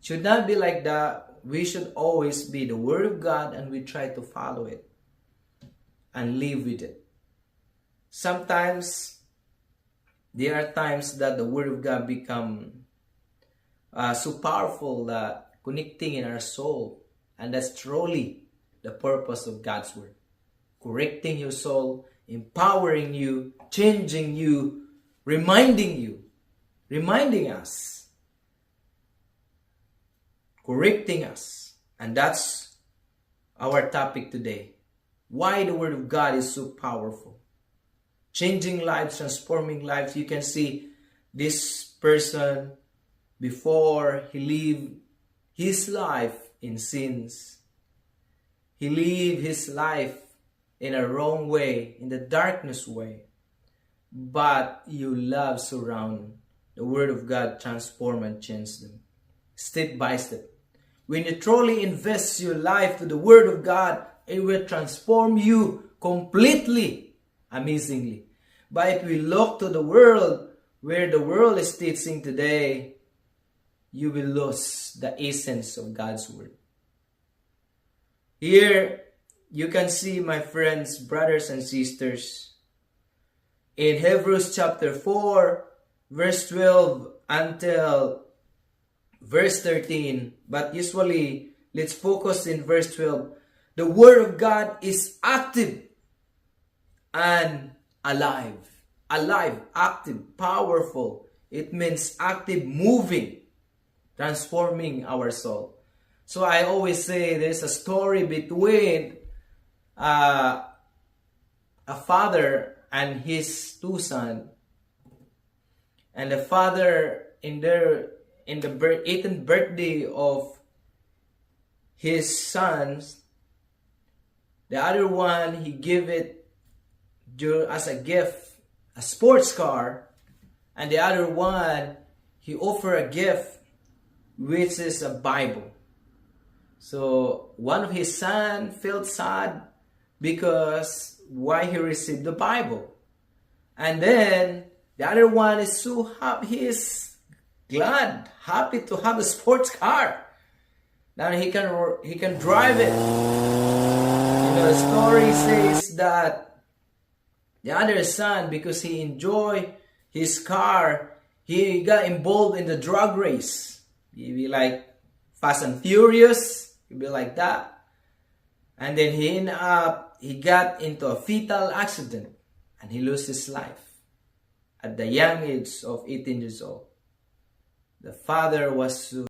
Should not be like that. We should always be the Word of God and we try to follow it and live with it. Sometimes there are times that the Word of God become so powerful that connecting in our soul, and that's truly the purpose of God's Word. Correcting your soul, empowering you, changing you, reminding us, correcting us. And that's our topic today. Why the Word of God is so powerful. Changing lives, transforming lives. You can see this person before he lived his life in sins. He lived his life in a wrong way, in the darkness way. But you love surround. The Word of God transform and change them. Step by step. When you truly invest your life to the Word of God, it will transform you completely, amazingly. But if we look to the world, where the world is teaching today, you will lose the essence of God's Word. Here, you can see, my friends, brothers and sisters, in Hebrews chapter 4, verse 12 until verse 13. But usually, let's focus in verse 12. The Word of God is active and alive. Alive, active, powerful. It means active, moving, transforming our soul. So I always say there's a story between a father and his two sons. And the father, in the 18th birthday of his sons, the other one, he gave it as a gift, a sports car. And the other one, he offered a gift, which is a Bible. So one of his sons felt sad because why he received the Bible. And then the other one is so happy, he is glad, happy to have a sports car. Now he can drive it. The story says that the other son, because he enjoyed his car, he got involved in the drug race. He'd be like Fast and Furious, he'd be like that. And then he got into a fatal accident and he lost his life at the young age of 18 years old. The father was so